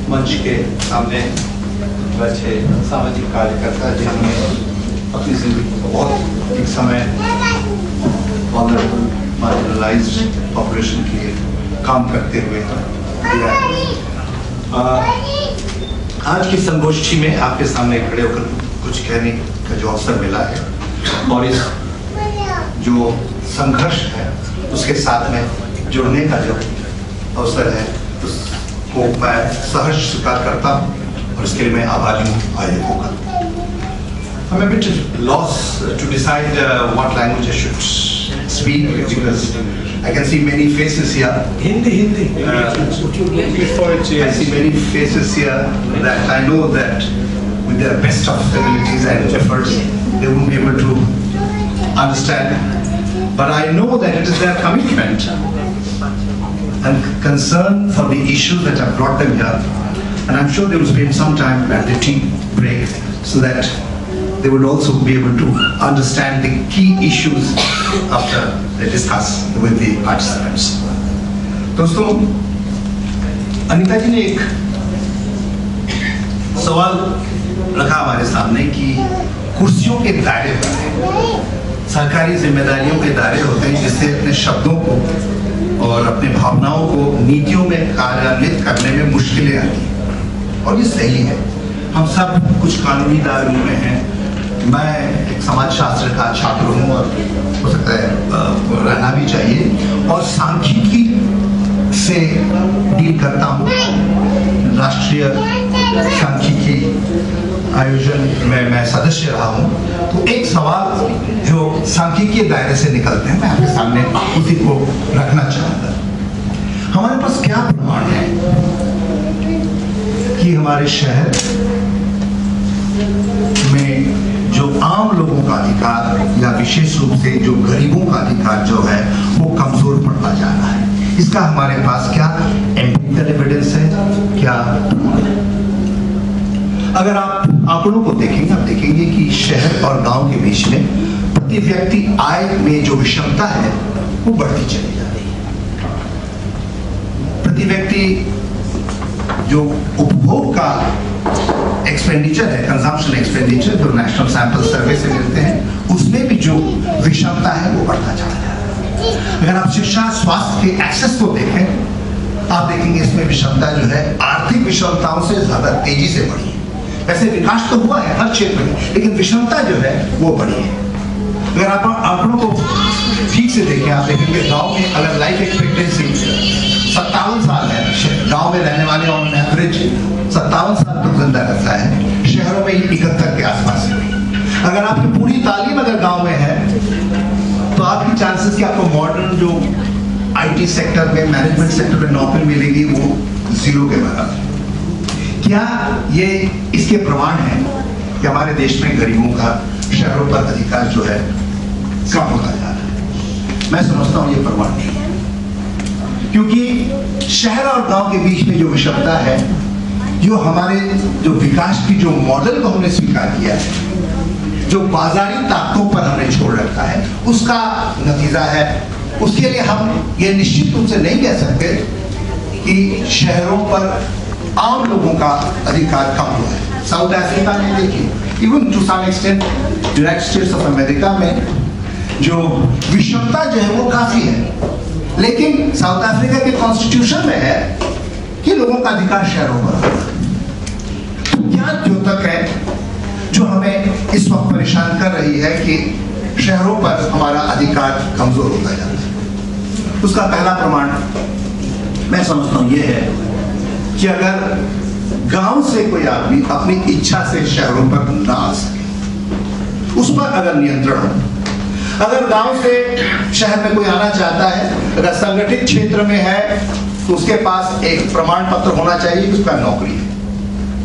मंच के सामने बैठे सामाजिक कार्यकर्ता जिन्होंने अपनी जिंदगी को बहुत एक समय वल्नरेबल मार्जिनलाइज्ड पॉपुलेशन के लिए काम करते हुए दिया है। आज की संगोष्ठी में आपके सामने खड़े होकर कुछ कहने का जो अवसर मिला है और इस जो संघर्ष है उसके साथ में जुड़ने का जो अवसर है उसको मैं सहर्ष स्वीकार करता हूँ और इसके लिए मैं आभारी हूँ आयोजकों का। I'm a bit lost to decide what language I should speak because I can see many faces here. Hindi. I see many faces here that I know that with their best of abilities and efforts they won't be able to understand. But I know that it is their commitment and concern for the issues that have brought them here. And I'm sure they will spend some time at the tea break so that they would also be able to understand the key issues after they discuss with the participants. दोस्तों, अनीता जी ने एक सवाल रखा हमारे सामने कि कुर्सियों के दायरे पर सरकारी जिम्मेदारियों के दायरे होते हैं जिससे अपने शब्दों को और अपने भावनाओं को नीतियों में कार्यान्वित करने में मुश्किलें आती हैं और ये सही है। हम सब कुछ कानूनी दायरों में हैं। मैं एक समाज शास्त्र का छात्र हूँ और हो सकता है रहना भी चाहिए और सांख्यिकी से डील करता हूँ। राष्ट्रीय सांख्यिकी आयोजन में मैं सदस्य रहा हूँ। तो एक सवाल जो सांख्यिकीय दायरे से निकलते हैं मैं आपके सामने उसी को रखना चाहूँगा। हमारे पास क्या प्रमाण है कि हमारे शहर में जो आम लोगों का अधिकार या विशेष रूप से जो गरीबों का अधिकार जो है वो कमजोर पड़ता जा रहा है? इसका हमारे पास क्या एम्पिरिकल एविडेंस है, क्या? अगर आप आंकड़ों को देखेंगे आप देखेंगे कि शहर और गांव के बीच में प्रति व्यक्ति आय में जो विषमता है वो बढ़ती चली जा रही है। प्रति व्यक्ति जो उपभोग का एक्सपेंडिचर है, कंजम्पशन एक्सपेंडिचर जो नेशनल सैंपल सर्वे से मिलते हैं उसमें भी जो विषमता है वो बढ़ता चला जा रहा है। अगर आप शिक्षा स्वास्थ्य के एक्सेस को देखें आप देखेंगे इसमें विषमता जो है आर्थिक विषमताओं से ज्यादा तेजी से बढ़ी है। वैसे विकास तो हुआ है हर क्षेत्र में लेकिन विषमता जो है वो बढ़ी है। अगर आप आंकड़ों को ठीक से देखें आप देखेंगे गांव में अगर लाइफ एक्सपेक्टेंसी 57 साल है, गांव में रहने वाले ऑन एवरेज 57 साल तक जिंदा रहता है, शहरों में 71 के आसपास है। अगर आपकी पूरी तालीम अगर गांव में है तो आपकी चांसेस कि आपको मॉडर्न जो आईटी सेक्टर में मैनेजमेंट सेक्टर में नौकरी मिलेगी वो 0 के बराबर। क्या ये इसके प्रमाण है कि हमारे देश में गरीबों का शहरों पर अधिकार जो है कम होता जा रहा है? मैं समझता हूँ ये प्रमाण नहीं है क्योंकि शहर और गांव के बीच में जो विषमता है जो हमारे जो विकास की जो मॉडल को हमने स्वीकार किया है जो बाजारी ताकतों पर हमने छोड़ रखा है उसका नतीजा है। उसके लिए हम ये निश्चित रूप से नहीं कह सकते कि शहरों पर आम लोगों का अधिकार कम हुआ है। साउथ अफ्रीका में देखिए even to some extent United States of America में जो विषमता जो है वो काफी है लेकिन साउथ अफ्रीका के कॉन्स्टिट्यूशन में है कि लोगों का अधिकार शहरों पर। क्या द्योतक है जो हमें इस वक्त परेशान कर रही है कि शहरों पर हमारा अधिकार कमजोर होता जाता है? उसका पहला प्रमाण मैं समझता हूं यह है कि अगर गांव से कोई आदमी अपनी इच्छा से शहरों पर ना आ सके उस पर अगर नियंत्रण हो, अगर गांव से शहर में कोई आना चाहता है अगर संगठित क्षेत्र में है तो उसके पास एक प्रमाण पत्र होना चाहिए कि उसका नौकरी है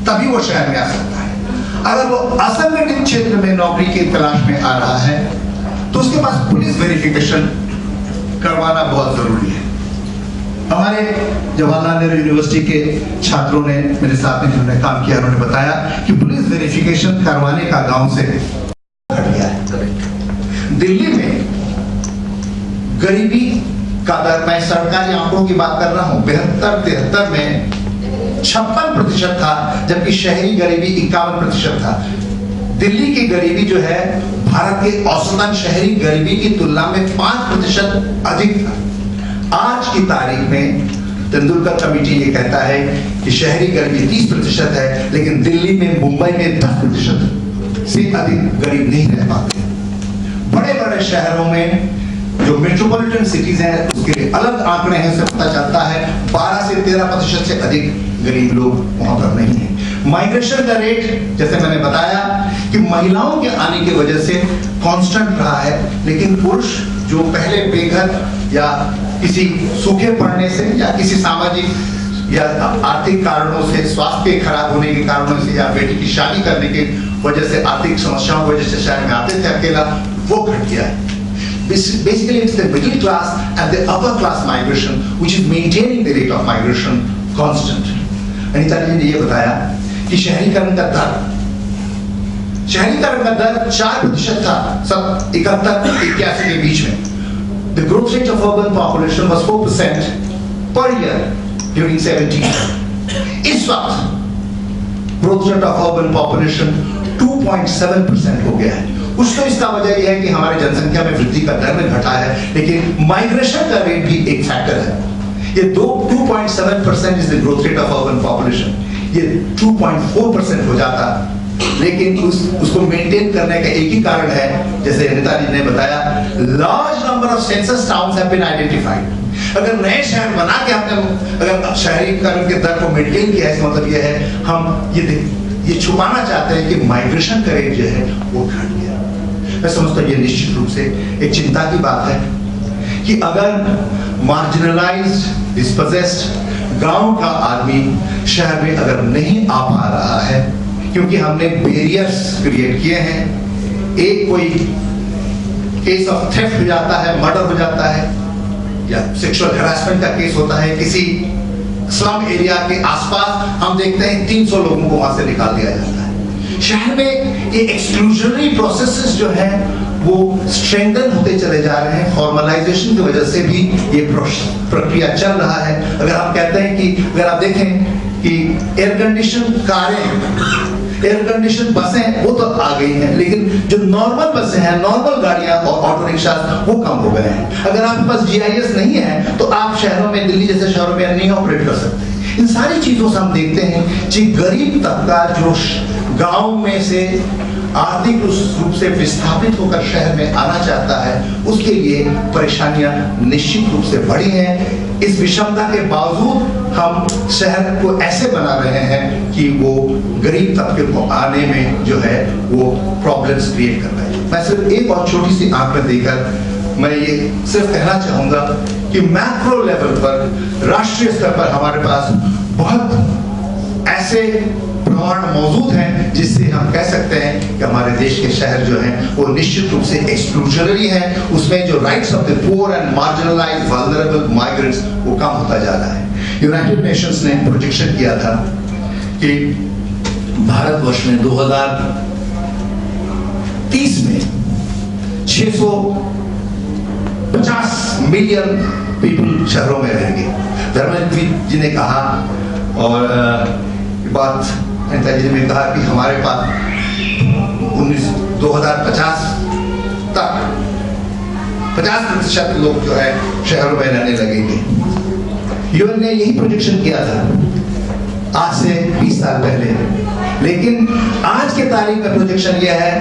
तभी वो शहर में आ सकता है। अगर वो असंगठित क्षेत्र में नौकरी की तलाश में आ रहा है तो उसके पास पुलिस वेरिफिकेशन करवाना बहुत जरूरी है। हमारे जवाहरलाल नेहरू यूनिवर्सिटी के छात्रों ने मेरे साथ में जिन्होंने काम किया उन्होंने बताया कि पुलिस वेरिफिकेशन करवाने का गांव से घट गया है। दिल्ली में गरीबी का दर, मैं सरकारी आंकड़ों की बात कर रहा हूँ, 72-73 में 56% था, जबकि शहरी गरीबी 51% था। दिल्ली की गरीबी जो है भारत के औसतन शहरी गरीबी की तुलना में 5% अधिक था। आज की तारीख में तेंदुलकर कमेटी ये कहता है कि शहरी गरीबी 30% है, लेकिन दिल्ली में, मुंबई में 10% से अधिक गरीब नहीं रह पाते। बड़े बड़े शहरों में जो मेट्रोपॉलिटन सिटीज हैं उसके लिए अलग आंकड़े हैं, उससे पता चलता है 12 से 13% से अधिक गरीब लोग वहां पर नहीं है। माइग्रेशन का रेट जैसे मैंने बताया कि महिलाओं के आने की वजह से कांस्टेंट रहा है, लेकिन पुरुष जो पहले बेघर या किसी सूखे पड़ने से या किसी सामाजिक या आर्थिक कारणों से, स्वास्थ्य के खराब होने के कारणों से या बेटी की शादी करने की वजह से, आर्थिक समस्याओं की वजह से शहर में आते थे अकेला, वो घट गया है। Basically, it's the middle class and the upper class migration which is maintaining the rate of migration constant. Anita ji ने ये बताया कि शहरीकरण का दर 4% था सब 71-81 के बीच में। The growth rate of urban population was 4% per year during 70s. इस वक्त growth rate of urban population 2.7% हो गया है। कुछ तो इसका वजह यह है कि हमारे जनसंख्या में वृद्धि का दर में घटा है, लेकिन माइग्रेशन का रेट भी एक फैक्टर है। ये 2.7% is the growth rate of urban population, ये 2.4% हो जाता, लेकिन उसको मेंटेन करने का एक ही कारण है, जैसे अनीता जी ने बताया, large number of census towns have been identified. अगर नए शहर बना के आपने अगर शहरीकरण के दर को मेंटेन किया, इसका मतलब यह है हम ये छुपाना चाहते हैं कि माइग्रेशन का रेट जो है वो घट गया। मैं समझता हूँ ये निश्चित रूप से एक चिंता की बात है कि अगर मार्जिनलाइज्ड, डिस्पोजेस्ड गांव का आदमी शहर में अगर नहीं आ पा रहा है क्योंकि हमने बैरियर्स क्रिएट किए हैं, एक कोई केस ऑफ थेफ्ट हो जाता है, मर्डर हो जाता है या सेक्सुअल हैरेसमेंट का केस होता है किसी स्लम एरिया के आसपास, हम देखते हैं 300 लोगों को वहां से निकाल दिया जाता है। शहर में ये एक्सक्लूजनरी प्रोसेसेस जो है वो स्ट्रेंथन होते चले जा रहे हैं। फॉर्मलाइजेशन की वजह से भी ये प्रक्रिया चल रहा है। अगर हम कहते हैं कि अगर आप देखें कि एयर कंडीशन कारें, एयर कंडीशन बसें वो तो आ गई हैं, लेकिन जो नॉर्मल बसें हैं, नॉर्मल गाड़ियां और ऑटो रिक्शा वो कम हो गए हैं। अगर आपके पास GIS नहीं है तो आप शहरों में, दिल्ली जैसे शहरों में नहीं ऑपरेट कर सकते। इन सारी चीजों से हम देखते हैं कि गरीब तबका जो गांव में से आर्थिक रूप से विस्थापित होकर शहर में आना चाहता है, उसके लिए परेशानियां निश्चित रूप से बढ़ी हैं। इस विषमता के बावजूद हम शहर को ऐसे बना रहे हैं कि वो गरीब तबके को आने में जो है वो प्रॉब्लम्स क्रिएट कर रहे हैं। मैं सिर्फ एक और छोटी सी आंकड़ा देकर मैं ये सिर्फ कहना चाहूंगा कि मैक्रो लेवल पर, राष्ट्रीय स्तर पर हमारे पास बहुत ऐसे प्रमाण मौजूद हैं जिससे हम कह सकते हैं कि हमारे देश के शहर जो हैं वो निश्चित रूप से एक्सक्लूजनरी हैं। उसमें जो rights of the poor and marginalised vulnerable migrants वो कम होता जा रहा है। यूनाइटेड नेशंस ने प्रोजेक्शन किया था कि भारतवर्ष में 2030 में 650 मिलियन पीपल शहरों में रहेंगे। धर्मेंद्र जी ने कहा और बात अनीता जी ने कहा कि हमारे पास 2050 तक 50% लोग जो है शहरों में रहने लगेंगे। यूएन ने यही प्रोजेक्शन किया था आज से 20 साल पहले, लेकिन आज के तारीख में प्रोजेक्शन यह है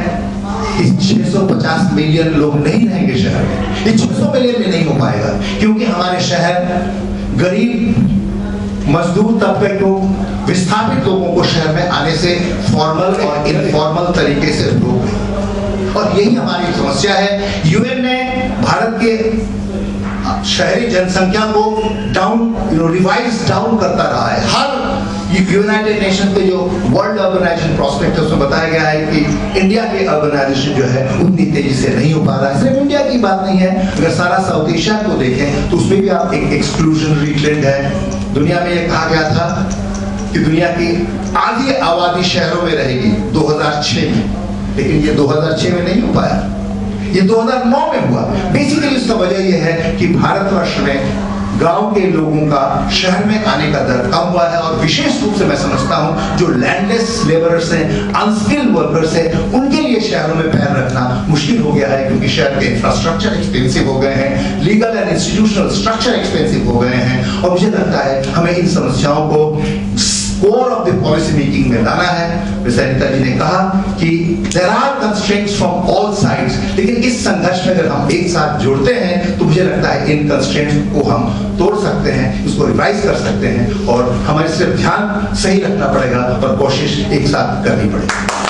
कि 650 मिलियन लोग नहीं रहेंगे शहर में। ये 600 मिलियन में नहीं हो पाएगा क्योंकि हमारे शहर गरीब मजदूर तबके को, विस्थापित लोगों को शहर में आने से फॉर्मल और इनफॉर्मल तरीके से रोक, और यही हमारी समस्या है। यूएन ने भारत के शहरी जनसंख्या को रिवाइज डाउन करता रहा है। हर यूनाइटेड नेशन के जो वर्ल्ड अर्बनाइजेशन प्रोस्पेक्ट है उसमें बताया गया है कि इंडिया के अर्बनाइजेशन जो है उतनी तेजी से नहीं हो पा रहा है। सिर्फ इंडिया की बात नहीं है, अगर सारा साउथ एशिया को देखें तो उसमें भी आप एक एक्सक्लूजनरी ट्रेंड है। दुनिया में ये कहा गया था कि दुनिया की आधी आबादी शहरों में रहेगी 2006 में, लेकिन ये 2006 में नहीं हो पाया, ये 2009 में हुआ। बेसिकली उसका वजह यह है कि भारतवर्ष में गांव के लोगों का शहर में आने का दर कम हुआ है। और विशेष रूप से मैं समझता हूं जो लैंडलेस लेबरर्स हैं, अनस्किल्ड वर्कर्स हैं, उनके लिए शहरों में पैर रखना मुश्किल हो गया है, क्योंकि शहर के इंफ्रास्ट्रक्चर एक्सपेंसिव हो गए हैं, legal and institutional structure expensive हो गए हैं। और मुझे लगता है हमें इन समस्याओं को core of the policy making में लाना है। अनीता जी ने कहा कि there are constraints from all sides, लेकिन इस संघर्ष में अगर हम एक साथ जुड़ते हैं तो मुझे लगता है इन constraints को हम तोड़ सकते हैं, इसको रिवाइज कर सकते हैं, और हमें सिर्फ ध्यान सही रखना पड़ेगा और कोशिश एक साथ करनी पड़ेगी।